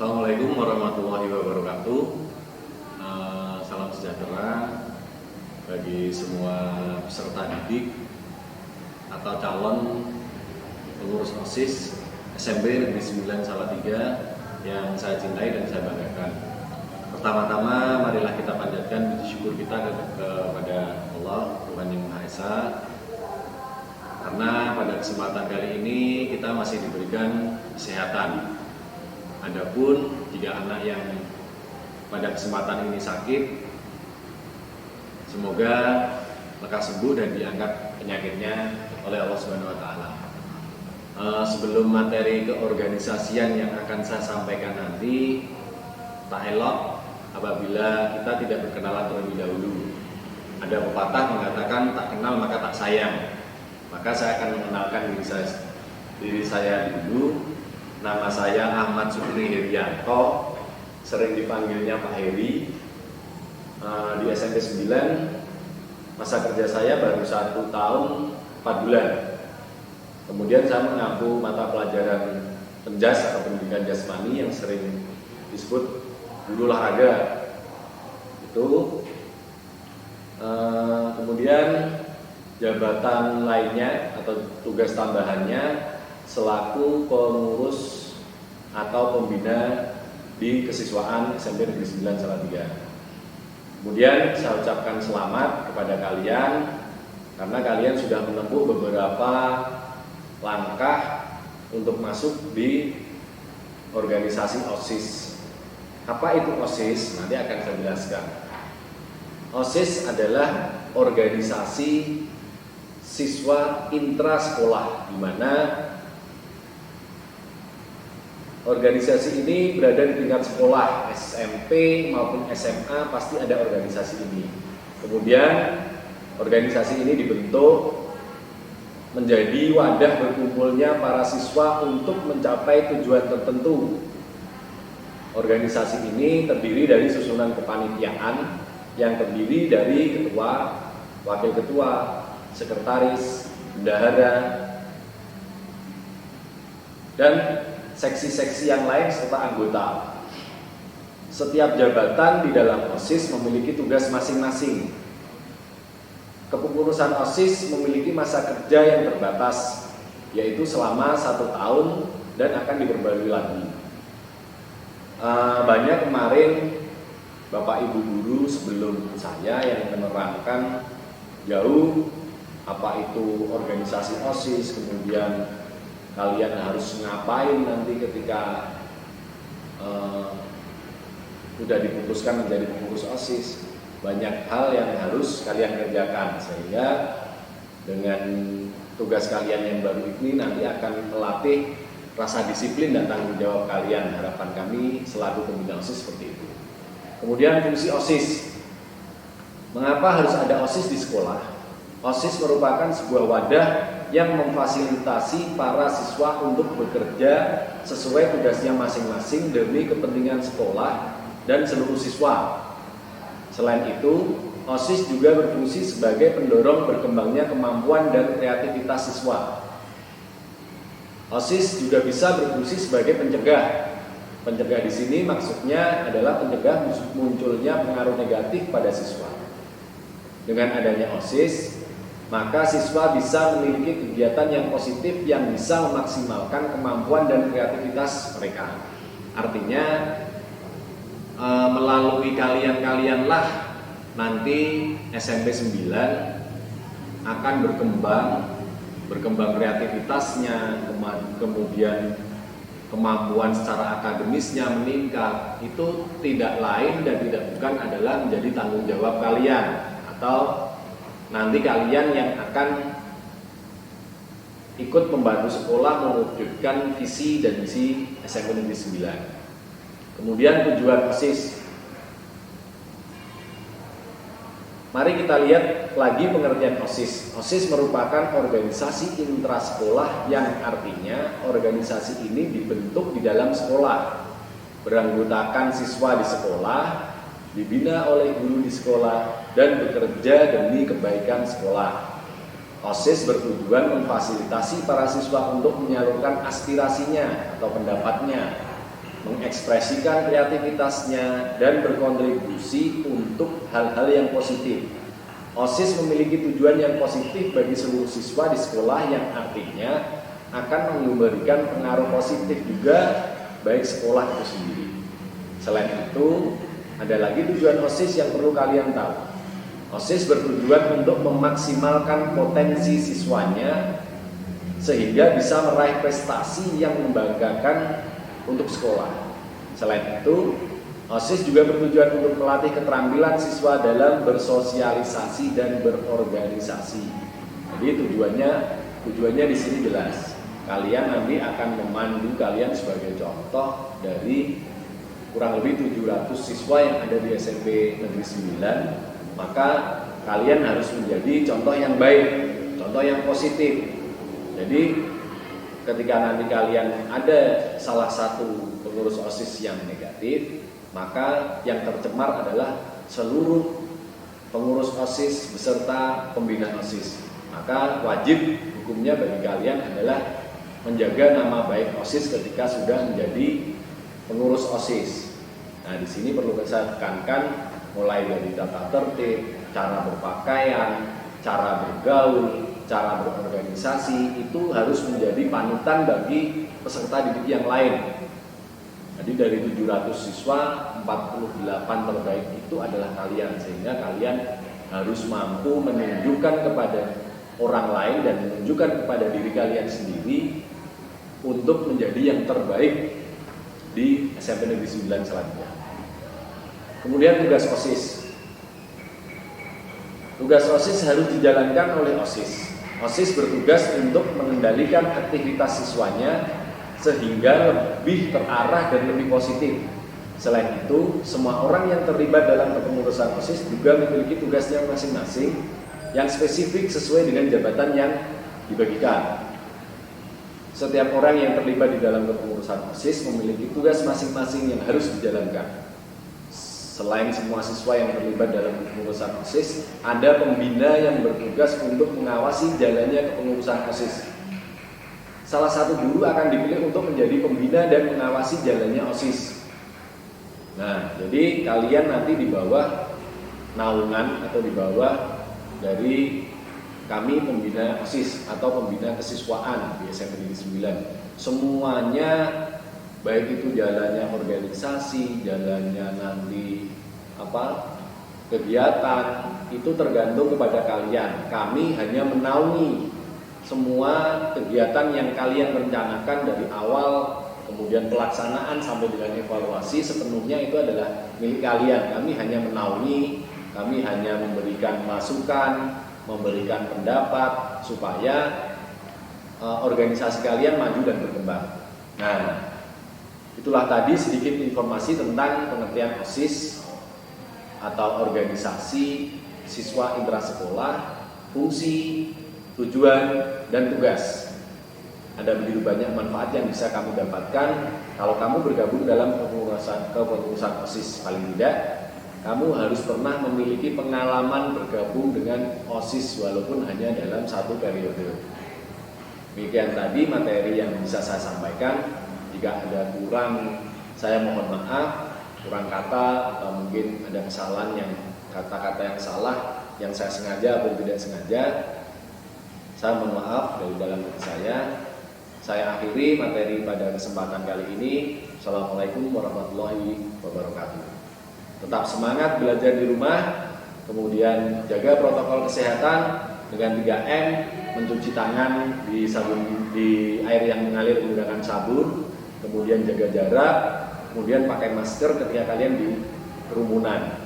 Assalamualaikum warahmatullahi wabarakatuh. Salam sejahtera bagi semua peserta didik atau calon pengurus OSIS SMP Negeri 9 Salatiga yang saya cintai dan saya banggakan. Pertama-tama marilah kita panjatkan puji syukur kita kepada Allah Tuhan Yang Maha Esa, karena pada kesempatan kali ini kita masih diberikan kesehatan. Adapun jika anak yang pada kesempatan ini sakit, semoga lekas sembuh dan diangkat penyakitnya oleh Allah Subhanahu wa Ta'ala. Sebelum materi keorganisasian yang akan saya sampaikan nanti, tak elok apabila kita tidak berkenalan terlebih dahulu. Ada pepatah mengatakan tak kenal maka tak sayang. Maka saya akan mengenalkan diri saya dulu. Nama saya Ahmad Sutri Herianto, sering dipanggilnya Pak Heri. Di SMP 9, masa kerja saya baru 1 tahun 4 bulan. Kemudian saya mengampu mata pelajaran penjas atau pendidikan jasmani yang sering disebut guru olahraga. Itu. Kemudian jabatan lainnya atau tugas tambahannya selaku pengurus atau pembina di kesiswaan SMP Negeri 9 Salatiga. Kemudian saya ucapkan selamat kepada kalian karena kalian sudah menempuh beberapa langkah untuk masuk di organisasi OSIS. Apa itu OSIS? Nanti akan saya jelaskan. OSIS adalah organisasi siswa intrasekolah, di mana organisasi ini berada di tingkat sekolah, SMP maupun SMA pasti ada organisasi ini. Kemudian organisasi ini dibentuk menjadi wadah berkumpulnya para siswa untuk mencapai tujuan tertentu. Organisasi ini terdiri dari susunan kepanitiaan yang terdiri dari ketua, wakil ketua, sekretaris, bendahara, dan seksi-seksi yang lain serta anggota. Setiap jabatan di dalam OSIS memiliki tugas masing-masing. Kepengurusan OSIS memiliki masa kerja yang terbatas, yaitu selama 1 tahun dan akan diperbarui lagi. Banyak kemarin Bapak Ibu guru sebelum saya yang menerangkan jauh apa itu organisasi OSIS, kemudian kalian harus ngapain nanti ketika sudah diputuskan menjadi pengurus OSIS. Banyak hal yang harus kalian kerjakan, sehingga dengan tugas kalian yang baru ini nanti akan melatih rasa disiplin dan tanggung jawab kalian. Harapan kami selaku pembina OSIS seperti itu. Kemudian fungsi OSIS. Mengapa harus ada OSIS di sekolah? OSIS merupakan sebuah wadah yang memfasilitasi para siswa untuk bekerja sesuai tugasnya masing-masing demi kepentingan sekolah dan seluruh siswa. Selain itu, OSIS juga berfungsi sebagai pendorong berkembangnya kemampuan dan kreativitas siswa. OSIS juga bisa berfungsi sebagai pencegah. Pencegah di sini maksudnya adalah pencegah munculnya pengaruh negatif pada siswa. Dengan adanya OSIS, maka siswa bisa memiliki kegiatan yang positif yang bisa memaksimalkan kemampuan dan kreativitas mereka. Artinya melalui kalian-kalianlah nanti SMP 9 akan berkembang kreativitasnya, kemudian kemampuan secara akademisnya meningkat. Itu tidak lain dan tidak bukan adalah menjadi tanggung jawab kalian, atau nanti kalian yang akan ikut membantu sekolah mewujudkan visi dan misi SMP Negeri 9. Kemudian tujuan OSIS. Mari kita lihat lagi pengertian OSIS. OSIS merupakan organisasi intrasekolah yang artinya organisasi ini dibentuk di dalam sekolah, beranggotakan siswa di sekolah, dibina oleh guru di sekolah, dan bekerja demi kebaikan sekolah. OSIS bertujuan memfasilitasi para siswa untuk menyalurkan aspirasinya atau pendapatnya, mengekspresikan kreativitasnya dan berkontribusi untuk hal-hal yang positif. OSIS memiliki tujuan yang positif bagi seluruh siswa di sekolah, yang artinya akan memberikan pengaruh positif juga baik sekolah itu sendiri. Selain itu, ada lagi tujuan OSIS yang perlu kalian tahu. OSIS bertujuan untuk memaksimalkan potensi siswanya sehingga bisa meraih prestasi yang membanggakan untuk sekolah. Selain itu, OSIS juga bertujuan untuk melatih keterampilan siswa dalam bersosialisasi dan berorganisasi. Jadi tujuannya di sini jelas. Kalian nanti akan memandu kalian sebagai contoh dari kurang lebih 700 siswa yang ada di SMP Negeri 9. Maka kalian harus menjadi contoh yang baik, contoh yang positif. Jadi ketika nanti kalian ada salah satu pengurus OSIS yang negatif, maka yang tercemar adalah seluruh pengurus OSIS beserta pembina OSIS. Maka wajib hukumnya bagi kalian adalah menjaga nama baik OSIS ketika sudah menjadi pengurus OSIS. Nah, di sini perlu saya tekankan mulai dari tata tertib, cara berpakaian, cara bergaul, cara berorganisasi itu harus menjadi panutan bagi peserta didik yang lain. Jadi dari 700 siswa, 48 terbaik itu adalah kalian, sehingga kalian harus mampu menunjukkan kepada orang lain dan menunjukkan kepada diri kalian sendiri untuk menjadi yang terbaik di SMP Negeri 9 selanjutnya. Kemudian tugas OSIS. Tugas OSIS harus dijalankan oleh OSIS. OSIS bertugas untuk mengendalikan aktivitas siswanya sehingga lebih terarah dan lebih positif. Selain itu, semua orang yang terlibat dalam kepengurusan OSIS juga memiliki tugasnya masing-masing yang spesifik sesuai dengan jabatan yang dibagikan. Setiap orang yang terlibat di dalam kepengurusan OSIS memiliki tugas masing-masing yang harus dijalankan. Selain semua siswa yang terlibat dalam kepengurusan OSIS, ada pembina yang bertugas untuk mengawasi jalannya kepengurusan OSIS. Salah satu guru akan dipilih untuk menjadi pembina dan mengawasi jalannya OSIS. Nah, jadi kalian nanti di bawah naungan atau di bawah dari kami pembina OSIS atau pembina kesiswaan di SMP Negeri 9. Semuanya, baik itu jalannya organisasi, jalannya nanti kegiatan, itu tergantung kepada kalian. Kami hanya menaungi semua kegiatan yang kalian rencanakan dari awal, kemudian pelaksanaan sampai dengan evaluasi, sepenuhnya itu adalah milik kalian. Kami hanya menaungi, kami hanya memberikan masukan, memberikan pendapat supaya organisasi kalian maju dan berkembang. Nah, itulah tadi sedikit informasi tentang pengertian OSIS atau organisasi siswa intrasekolah, fungsi, tujuan, dan tugas. Ada begitu banyak manfaat yang bisa kamu dapatkan kalau kamu bergabung dalam kepengurusan OSIS. Paling tidak, kamu harus pernah memiliki pengalaman bergabung dengan OSIS walaupun hanya dalam satu periode. Demikian tadi materi yang bisa saya sampaikan. Jika ada kurang, saya mohon maaf, kurang kata atau mungkin ada kesalahan yang kata-kata yang salah yang saya sengaja atau tidak sengaja, saya mohon maaf dari dalam hati saya. Saya akhiri materi pada kesempatan kali ini. Assalamualaikum warahmatullahi wabarakatuh. Tetap semangat belajar di rumah, kemudian jaga protokol kesehatan dengan 3M, mencuci tangan di air yang mengalir menggunakan sabun, kemudian jaga jarak, kemudian pakai masker ketika kalian di kerumunan.